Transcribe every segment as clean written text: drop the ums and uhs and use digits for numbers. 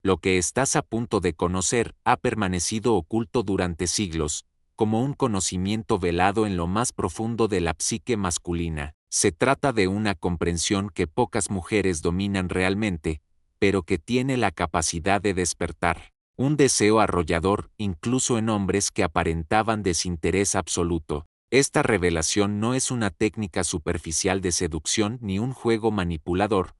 Lo que estás a punto de conocer ha permanecido oculto durante siglos, como un conocimiento velado en lo más profundo de la psique masculina. Se trata de una comprensión que pocas mujeres dominan realmente, pero que tiene la capacidad de despertar un deseo arrollador incluso en hombres que aparentaban desinterés absoluto. Esta revelación no es una técnica superficial de seducción ni un juego manipulador,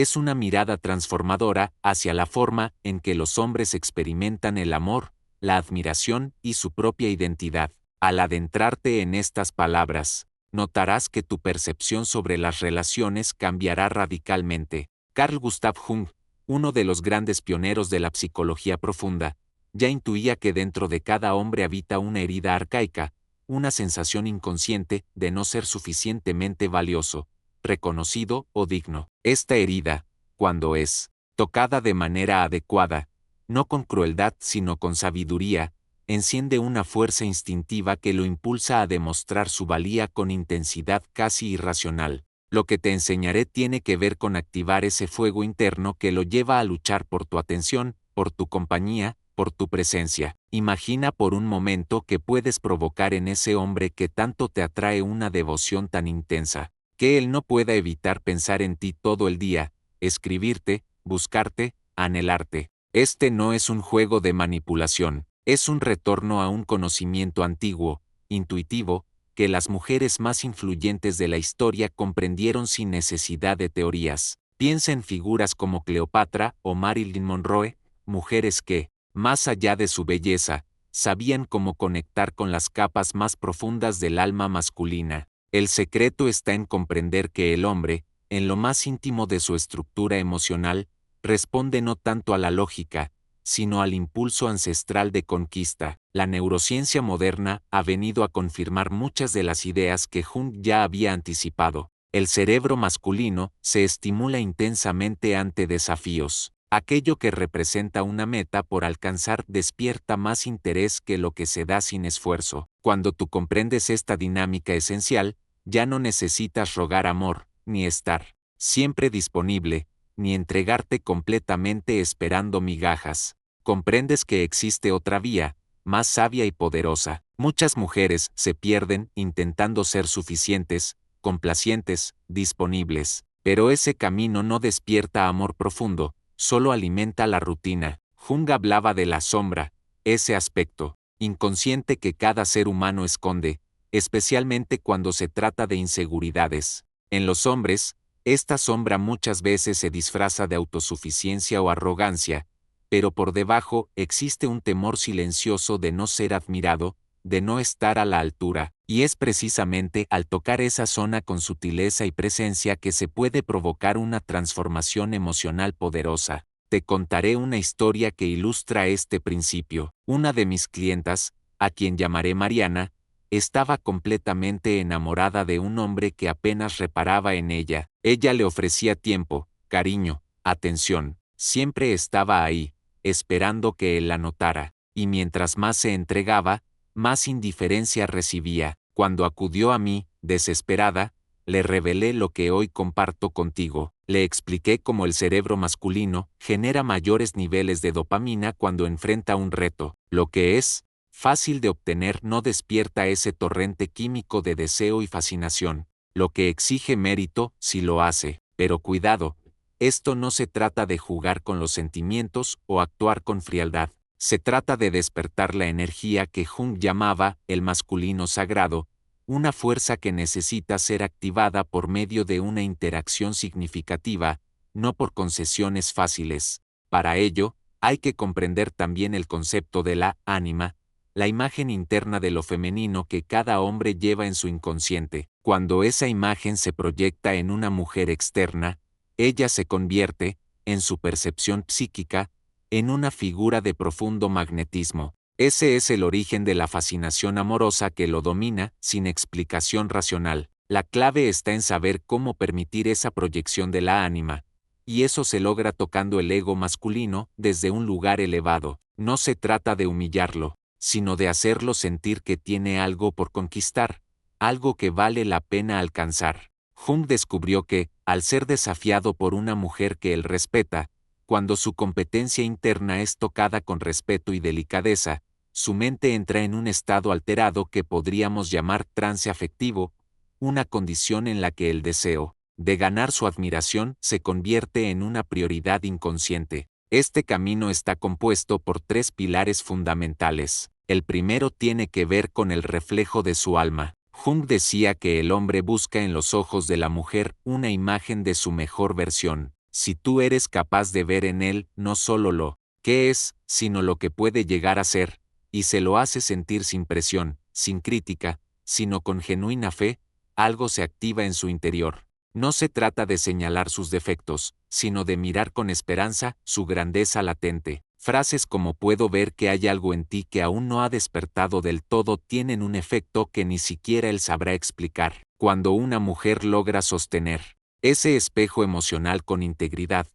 es una mirada transformadora hacia la forma en que los hombres experimentan el amor, la admiración y su propia identidad. Al adentrarte en estas palabras, notarás que tu percepción sobre las relaciones cambiará radicalmente. Carl Gustav Jung, uno de los grandes pioneros de la psicología profunda, ya intuía que dentro de cada hombre habita una herida arcaica, una sensación inconsciente de no ser suficientemente valioso, reconocido o digno. Esta herida, cuando es tocada de manera adecuada, no con crueldad sino con sabiduría, enciende una fuerza instintiva que lo impulsa a demostrar su valía con intensidad casi irracional. Lo que te enseñaré tiene que ver con activar ese fuego interno que lo lleva a luchar por tu atención, por tu compañía, por tu presencia. Imagina por un momento que puedes provocar en ese hombre que tanto te atrae una devoción tan intensa, que él no pueda evitar pensar en ti todo el día, escribirte, buscarte, anhelarte. Este no es un juego de manipulación, es un retorno a un conocimiento antiguo, intuitivo, que las mujeres más influyentes de la historia comprendieron sin necesidad de teorías. Piensa en figuras como Cleopatra o Marilyn Monroe, mujeres que, más allá de su belleza, sabían cómo conectar con las capas más profundas del alma masculina. El secreto está en comprender que el hombre, en lo más íntimo de su estructura emocional, responde no tanto a la lógica, sino al impulso ancestral de conquista. La neurociencia moderna ha venido a confirmar muchas de las ideas que Jung ya había anticipado. El cerebro masculino se estimula intensamente ante desafíos. Aquello que representa una meta por alcanzar despierta más interés que lo que se da sin esfuerzo. Cuando tú comprendes esta dinámica esencial, ya no necesitas rogar amor, ni estar siempre disponible, ni entregarte completamente esperando migajas. Comprendes que existe otra vía, más sabia y poderosa. Muchas mujeres se pierden intentando ser suficientes, complacientes, disponibles, pero ese camino no despierta amor profundo, solo alimenta la rutina. Jung hablaba de la sombra, ese aspecto inconsciente que cada ser humano esconde, especialmente cuando se trata de inseguridades. En los hombres, esta sombra muchas veces se disfraza de autosuficiencia o arrogancia, pero por debajo existe un temor silencioso de no ser admirado, de no estar a la altura, y es precisamente al tocar esa zona con sutileza y presencia que se puede provocar una transformación emocional poderosa. Te contaré una historia que ilustra este principio. Una de mis clientas, a quien llamaré Mariana, estaba completamente enamorada de un hombre que apenas reparaba en ella. Ella le ofrecía tiempo, cariño, atención, siempre estaba ahí, esperando que él la notara, y mientras más se entregaba, más indiferencia recibía. Cuando acudió a mí, desesperada, le revelé lo que hoy comparto contigo. Le expliqué cómo el cerebro masculino genera mayores niveles de dopamina cuando enfrenta un reto. Lo que es fácil de obtener no despierta ese torrente químico de deseo y fascinación. Lo que exige mérito sí lo hace. Pero cuidado, esto no se trata de jugar con los sentimientos o actuar con frialdad. Se trata de despertar la energía que Jung llamaba el masculino sagrado, una fuerza que necesita ser activada por medio de una interacción significativa, no por concesiones fáciles. Para ello, hay que comprender también el concepto de la ánima, la imagen interna de lo femenino que cada hombre lleva en su inconsciente. Cuando esa imagen se proyecta en una mujer externa, ella se convierte, en su percepción psíquica, en una figura de profundo magnetismo. Ese es el origen de la fascinación amorosa que lo domina, sin explicación racional. La clave está en saber cómo permitir esa proyección de la ánima, y eso se logra tocando el ego masculino desde un lugar elevado. No se trata de humillarlo, sino de hacerlo sentir que tiene algo por conquistar, algo que vale la pena alcanzar. Jung descubrió que, al ser desafiado por una mujer que él respeta, Cuando su competencia interna es tocada con respeto y delicadeza, su mente entra en un estado alterado que podríamos llamar trance afectivo, una condición en la que el deseo de ganar su admiración se convierte en una prioridad inconsciente. Este camino está compuesto por tres pilares fundamentales. El primero tiene que ver con el reflejo de su alma. Jung decía que el hombre busca en los ojos de la mujer una imagen de su mejor versión. Si tú eres capaz de ver en él no solo lo que es, sino lo que puede llegar a ser, y se lo hace sentir sin presión, sin crítica, sino con genuina fe, algo se activa en su interior. No se trata de señalar sus defectos, sino de mirar con esperanza su grandeza latente. Frases como puedo ver que hay algo en ti que aún no ha despertado del todo tienen un efecto que ni siquiera él sabrá explicar. Cuando una mujer logra sostener ese espejo emocional con integridad,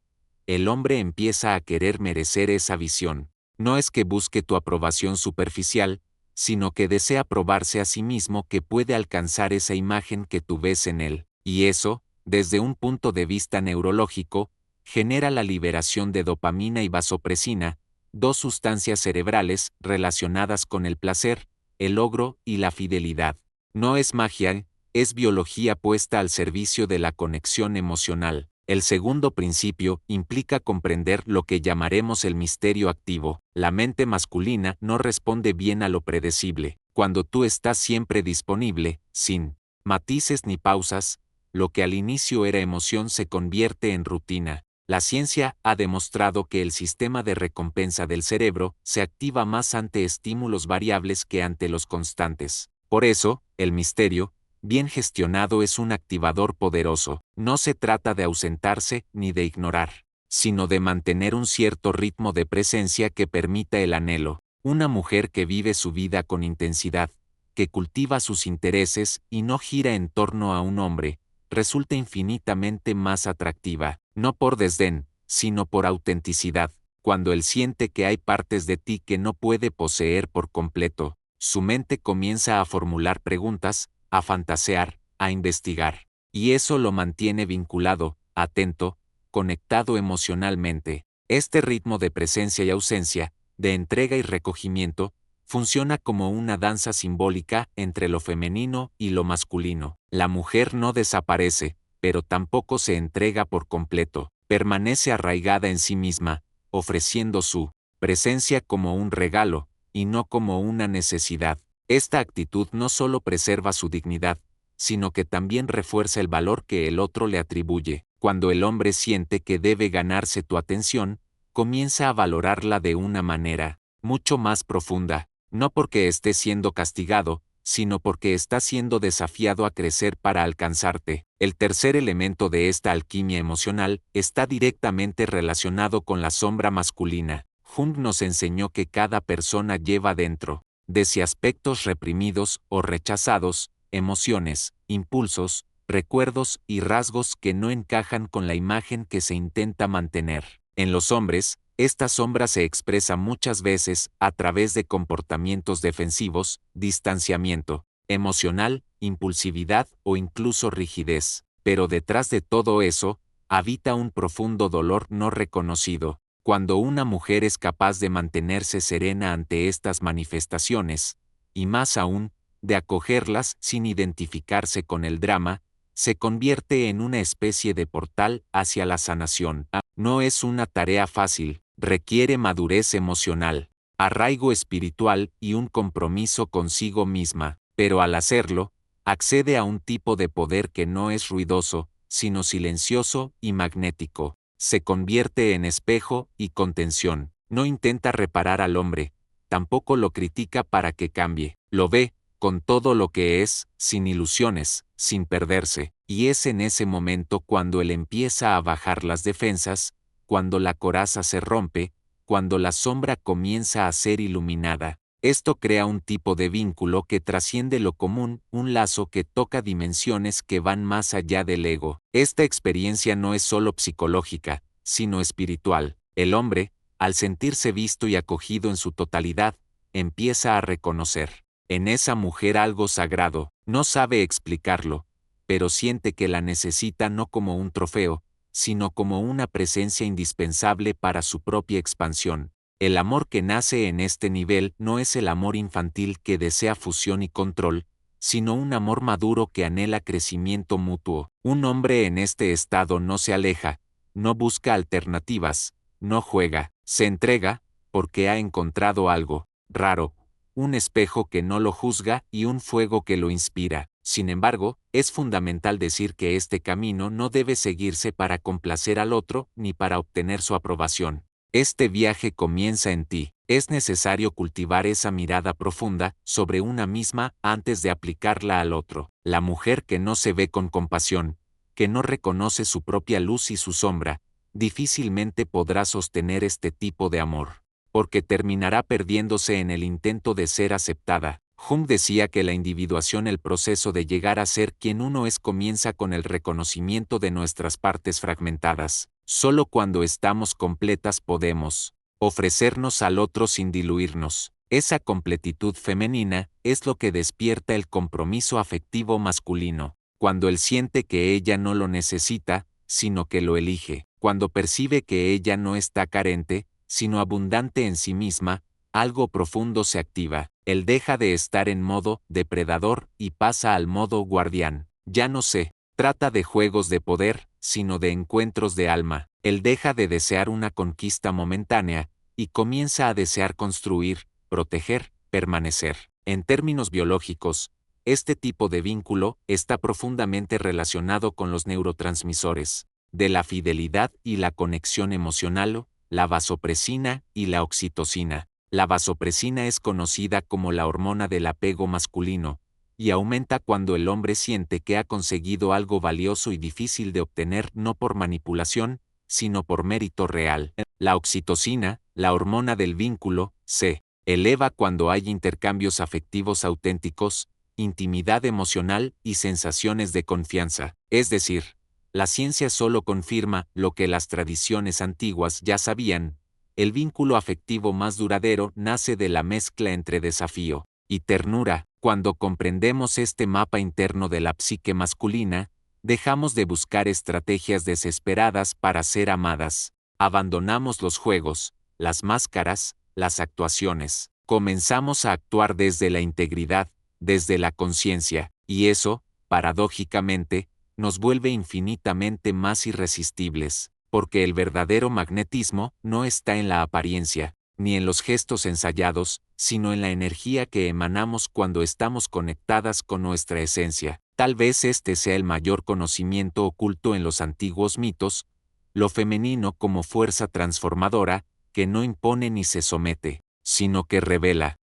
el hombre empieza a querer merecer esa visión. No es que busque tu aprobación superficial, sino que desea probarse a sí mismo que puede alcanzar esa imagen que tú ves en él. Y eso, desde un punto de vista neurológico, genera la liberación de dopamina y vasopresina, dos sustancias cerebrales relacionadas con el placer, el logro y la fidelidad. No es magia, es biología puesta al servicio de la conexión emocional. El segundo principio implica comprender lo que llamaremos el misterio activo. La mente masculina no responde bien a lo predecible. Cuando tú estás siempre disponible, sin matices ni pausas, lo que al inicio era emoción se convierte en rutina. La ciencia ha demostrado que el sistema de recompensa del cerebro se activa más ante estímulos variables que ante los constantes. Por eso, el misterio, bien gestionado, es un activador poderoso. No se trata de ausentarse ni de ignorar, sino de mantener un cierto ritmo de presencia que permita el anhelo. Una mujer que vive su vida con intensidad, que cultiva sus intereses y no gira en torno a un hombre, resulta infinitamente más atractiva, no por desdén, sino por autenticidad. Cuando él siente que hay partes de ti que no puede poseer por completo, su mente comienza a formular preguntas, a fantasear, a investigar. Y eso lo mantiene vinculado, atento, conectado emocionalmente. Este ritmo de presencia y ausencia, de entrega y recogimiento, funciona como una danza simbólica entre lo femenino y lo masculino. La mujer no desaparece, pero tampoco se entrega por completo. Permanece arraigada en sí misma, ofreciendo su presencia como un regalo, y no como una necesidad. Esta actitud no solo preserva su dignidad, sino que también refuerza el valor que el otro le atribuye. Cuando el hombre siente que debe ganarse tu atención, comienza a valorarla de una manera mucho más profunda, no porque esté siendo castigado, sino porque está siendo desafiado a crecer para alcanzarte. El tercer elemento de esta alquimia emocional está directamente relacionado con la sombra masculina. Jung nos enseñó que cada persona lleva dentro de sí aspectos reprimidos o rechazados, emociones, impulsos, recuerdos y rasgos que no encajan con la imagen que se intenta mantener. En los hombres, esta sombra se expresa muchas veces a través de comportamientos defensivos, distanciamiento emocional, impulsividad o incluso rigidez. Pero detrás de todo eso, habita un profundo dolor no reconocido. Cuando una mujer es capaz de mantenerse serena ante estas manifestaciones, y más aún, de acogerlas sin identificarse con el drama, se convierte en una especie de portal hacia la sanación. No es una tarea fácil, requiere madurez emocional, arraigo espiritual y un compromiso consigo misma, pero al hacerlo, accede a un tipo de poder que no es ruidoso, sino silencioso y magnético. Se convierte en espejo y contención. No intenta reparar al hombre, tampoco lo critica para que cambie. Lo ve, con todo lo que es, sin ilusiones, sin perderse. Y es en ese momento cuando él empieza a bajar las defensas, cuando la coraza se rompe, cuando la sombra comienza a ser iluminada. Esto crea un tipo de vínculo que trasciende lo común, un lazo que toca dimensiones que van más allá del ego. Esta experiencia no es solo psicológica, sino espiritual. El hombre, al sentirse visto y acogido en su totalidad, empieza a reconocer en esa mujer algo sagrado. No sabe explicarlo, pero siente que la necesita no como un trofeo, sino como una presencia indispensable para su propia expansión. El amor que nace en este nivel no es el amor infantil que desea fusión y control, sino un amor maduro que anhela crecimiento mutuo. Un hombre en este estado no se aleja, no busca alternativas, no juega, se entrega, porque ha encontrado algo raro, un espejo que no lo juzga y un fuego que lo inspira. Sin embargo, es fundamental decir que este camino no debe seguirse para complacer al otro ni para obtener su aprobación. Este viaje comienza en ti. Es necesario cultivar esa mirada profunda sobre una misma antes de aplicarla al otro. La mujer que no se ve con compasión, que no reconoce su propia luz y su sombra, difícilmente podrá sostener este tipo de amor, porque terminará perdiéndose en el intento de ser aceptada. Jung decía que la individuación, el proceso de llegar a ser quien uno es, comienza con el reconocimiento de nuestras partes fragmentadas. Solo cuando estamos completas podemos ofrecernos al otro sin diluirnos. Esa completitud femenina es lo que despierta el compromiso afectivo masculino. Cuando él siente que ella no lo necesita, sino que lo elige. Cuando percibe que ella no está carente, sino abundante en sí misma, algo profundo se activa. Él deja de estar en modo depredador y pasa al modo guardián. Ya no se trata de juegos de poder, sino de encuentros de alma. Él deja de desear una conquista momentánea y comienza a desear construir, proteger, permanecer. En términos biológicos, este tipo de vínculo está profundamente relacionado con los neurotransmisores de la fidelidad y la conexión emocional, la vasopresina y la oxitocina. La vasopresina es conocida como la hormona del apego masculino, y aumenta cuando el hombre siente que ha conseguido algo valioso y difícil de obtener, no por manipulación, sino por mérito real. La oxitocina, la hormona del vínculo, se eleva cuando hay intercambios afectivos auténticos, intimidad emocional y sensaciones de confianza. Es decir, la ciencia solo confirma lo que las tradiciones antiguas ya sabían. El vínculo afectivo más duradero nace de la mezcla entre desafío y ternura. Cuando comprendemos este mapa interno de la psique masculina, dejamos de buscar estrategias desesperadas para ser amadas. Abandonamos los juegos, las máscaras, las actuaciones. Comenzamos a actuar desde la integridad, desde la conciencia, y eso, paradójicamente, nos vuelve infinitamente más irresistibles, porque el verdadero magnetismo no está en la apariencia, ni en los gestos ensayados, sino en la energía que emanamos cuando estamos conectadas con nuestra esencia. Tal vez este sea el mayor conocimiento oculto en los antiguos mitos, lo femenino como fuerza transformadora, que no impone ni se somete, sino que revela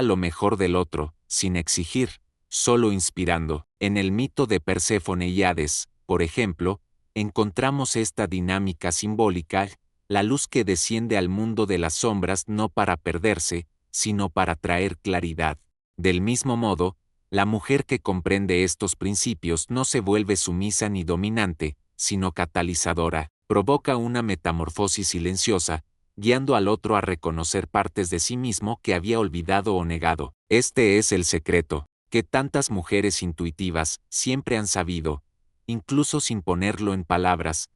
lo mejor del otro, sin exigir, solo inspirando. En el mito de Perséfone y Hades, por ejemplo, encontramos esta dinámica simbólica, la luz que desciende al mundo de las sombras no para perderse, sino para traer claridad. Del mismo modo, la mujer que comprende estos principios no se vuelve sumisa ni dominante, sino catalizadora, provoca una metamorfosis silenciosa, guiando al otro a reconocer partes de sí mismo que había olvidado o negado. Este es el secreto, que tantas mujeres intuitivas siempre han sabido, incluso sin ponerlo en palabras,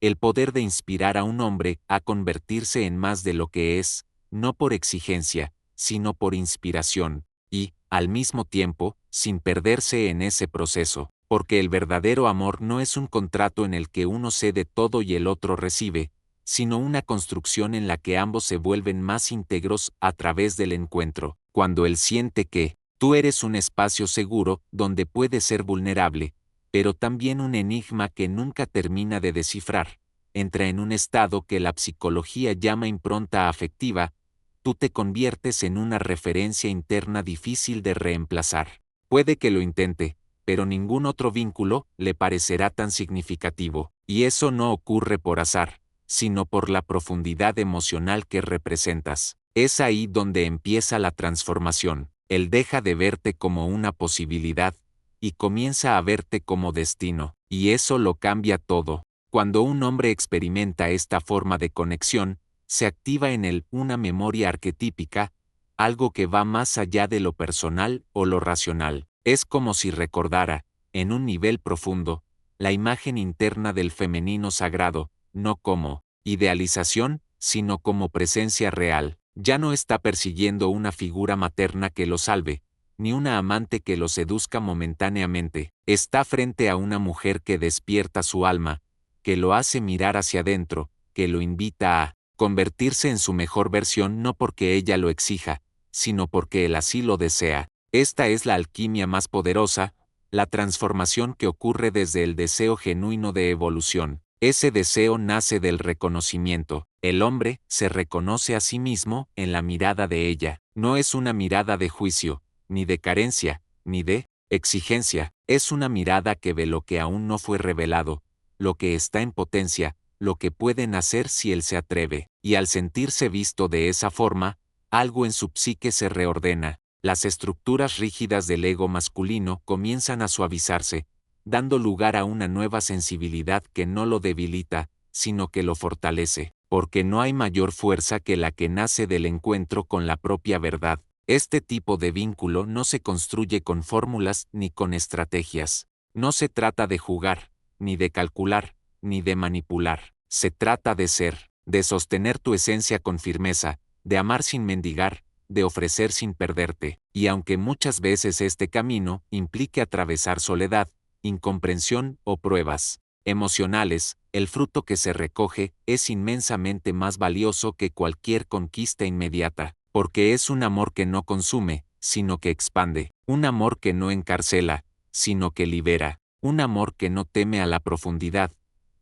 el poder de inspirar a un hombre a convertirse en más de lo que es, no por exigencia, sino por inspiración, y, al mismo tiempo, sin perderse en ese proceso, porque el verdadero amor no es un contrato en el que uno cede todo y el otro recibe, sino una construcción en la que ambos se vuelven más íntegros a través del encuentro. Cuando él siente que tú eres un espacio seguro donde puede ser vulnerable, pero también un enigma que nunca termina de descifrar, entra en un estado que la psicología llama impronta afectiva, tú te conviertes en una referencia interna difícil de reemplazar. Puede que lo intente, pero ningún otro vínculo le parecerá tan significativo, y eso no ocurre por azar, sino por la profundidad emocional que representas. Es ahí donde empieza la transformación. Él deja de verte como una posibilidad, y comienza a verte como destino, y eso lo cambia todo. Cuando un hombre experimenta esta forma de conexión, se activa en él una memoria arquetípica, algo que va más allá de lo personal o lo racional. Es como si recordara, en un nivel profundo, la imagen interna del femenino sagrado, no como idealización, sino como presencia real. Ya no está persiguiendo una figura materna que lo salve, ni una amante que lo seduzca momentáneamente. Está frente a una mujer que despierta su alma, que lo hace mirar hacia adentro, que lo invita a convertirse en su mejor versión no porque ella lo exija, sino porque él así lo desea. Esta es la alquimia más poderosa, la transformación que ocurre desde el deseo genuino de evolución. Ese deseo nace del reconocimiento. El hombre se reconoce a sí mismo en la mirada de ella. No es una mirada de juicio, ni de carencia, ni de exigencia. Es una mirada que ve lo que aún no fue revelado, lo que está en potencia, lo que puede nacer si él se atreve. Y al sentirse visto de esa forma, algo en su psique se reordena. Las estructuras rígidas del ego masculino comienzan a suavizarse, dando lugar a una nueva sensibilidad que no lo debilita, sino que lo fortalece, porque no hay mayor fuerza que la que nace del encuentro con la propia verdad. Este tipo de vínculo no se construye con fórmulas ni con estrategias. No se trata de jugar, ni de calcular, ni de manipular. Se trata de ser, de sostener tu esencia con firmeza, de amar sin mendigar, de ofrecer sin perderte. Y aunque muchas veces este camino implique atravesar soledad, incomprensión o pruebas emocionales, el fruto que se recoge es inmensamente más valioso que cualquier conquista inmediata, porque es un amor que no consume, sino que expande, un amor que no encarcela, sino que libera, un amor que no teme a la profundidad,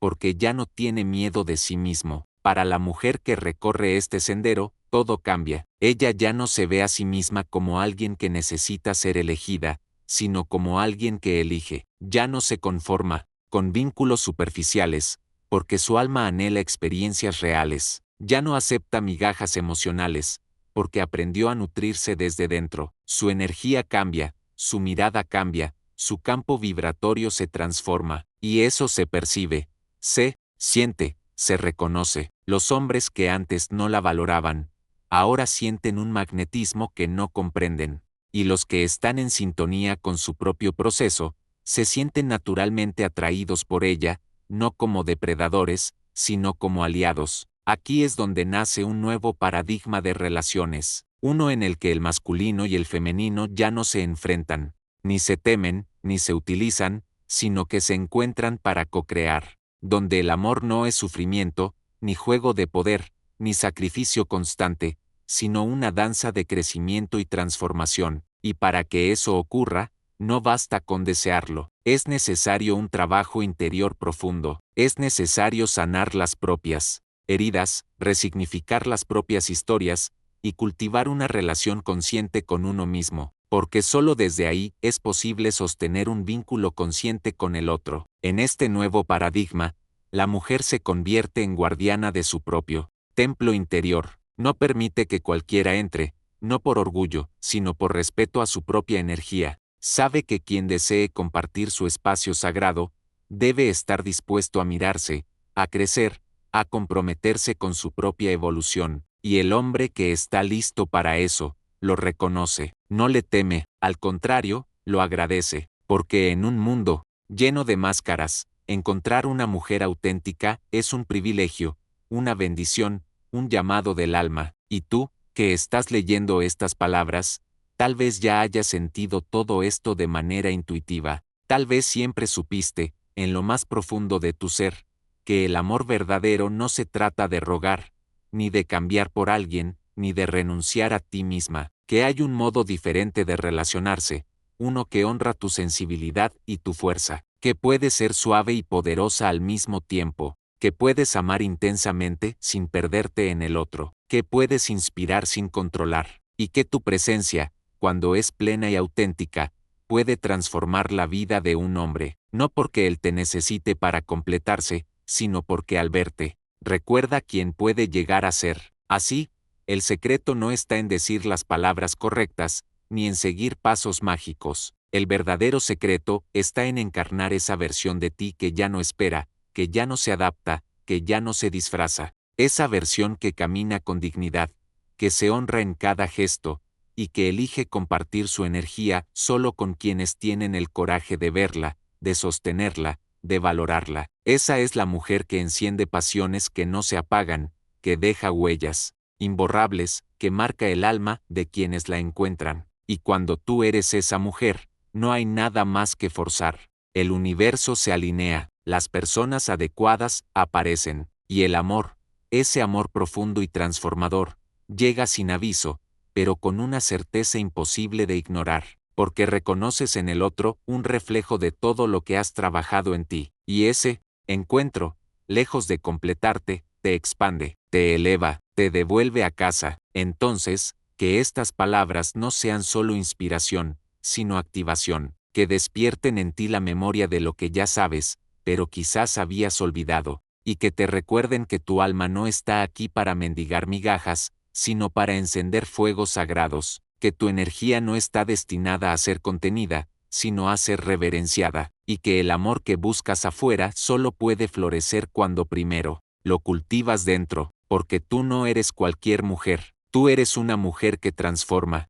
porque ya no tiene miedo de sí mismo. Para la mujer que recorre este sendero, todo cambia. Ella ya no se ve a sí misma como alguien que necesita ser elegida, sino como alguien que elige. Ya no se conforma con vínculos superficiales, porque su alma anhela experiencias reales. Ya no acepta migajas emocionales, porque aprendió a nutrirse desde dentro. Su energía cambia, su mirada cambia, su campo vibratorio se transforma, y eso se percibe, se siente, se reconoce. Los hombres que antes no la valoraban, ahora sienten un magnetismo que no comprenden, y los que están en sintonía con su propio proceso, se sienten naturalmente atraídos por ella, no como depredadores, sino como aliados. Aquí es donde nace un nuevo paradigma de relaciones, uno en el que el masculino y el femenino ya no se enfrentan, ni se temen, ni se utilizan, sino que se encuentran para co-crear, donde el amor no es sufrimiento, ni juego de poder, ni sacrificio constante, sino una danza de crecimiento y transformación, y para que eso ocurra, no basta con desearlo, es necesario un trabajo interior profundo, es necesario sanar las propias heridas, resignificar las propias historias, y cultivar una relación consciente con uno mismo, porque solo desde ahí es posible sostener un vínculo consciente con el otro. En este nuevo paradigma, la mujer se convierte en guardiana de su propio templo interior, no permite que cualquiera entre, no por orgullo, sino por respeto a su propia energía. Sabe que quien desee compartir su espacio sagrado, debe estar dispuesto a mirarse, a crecer, a comprometerse con su propia evolución, y el hombre que está listo para eso, lo reconoce, no le teme, al contrario, lo agradece, porque en un mundo lleno de máscaras, encontrar una mujer auténtica es un privilegio, una bendición, un llamado del alma, y tú, que estás leyendo estas palabras, tal vez ya hayas sentido todo esto de manera intuitiva, tal vez siempre supiste, en lo más profundo de tu ser, que el amor verdadero no se trata de rogar, ni de cambiar por alguien, ni de renunciar a ti misma, que hay un modo diferente de relacionarse, uno que honra tu sensibilidad y tu fuerza, que puede ser suave y poderosa al mismo tiempo, que puedes amar intensamente sin perderte en el otro, que puedes inspirar sin controlar, y que tu presencia, cuando es plena y auténtica, puede transformar la vida de un hombre, no porque él te necesite para completarse, sino porque al verte, recuerda quién puede llegar a ser. Así, el secreto no está en decir las palabras correctas, ni en seguir pasos mágicos. El verdadero secreto está en encarnar esa versión de ti que ya no espera, que ya no se adapta, que ya no se disfraza. Esa versión que camina con dignidad, que se honra en cada gesto, y que elige compartir su energía solo con quienes tienen el coraje de verla, de sostenerla, de valorarla. Esa es la mujer que enciende pasiones que no se apagan, que deja huellas imborrables, que marca el alma de quienes la encuentran. Y cuando tú eres esa mujer, no hay nada más que forzar. El universo se alinea, las personas adecuadas aparecen, y el amor, ese amor profundo y transformador, llega sin aviso, pero con una certeza imposible de ignorar, porque reconoces en el otro un reflejo de todo lo que has trabajado en ti, y ese encuentro, lejos de completarte, te expande, te eleva, te devuelve a casa. Entonces, que estas palabras no sean solo inspiración, sino activación, que despierten en ti la memoria de lo que ya sabes, pero quizás habías olvidado, y que te recuerden que tu alma no está aquí para mendigar migajas, sino para encender fuegos sagrados, que tu energía no está destinada a ser contenida, sino a ser reverenciada, y que el amor que buscas afuera solo puede florecer cuando primero lo cultivas dentro, porque tú no eres cualquier mujer, tú eres una mujer que transforma,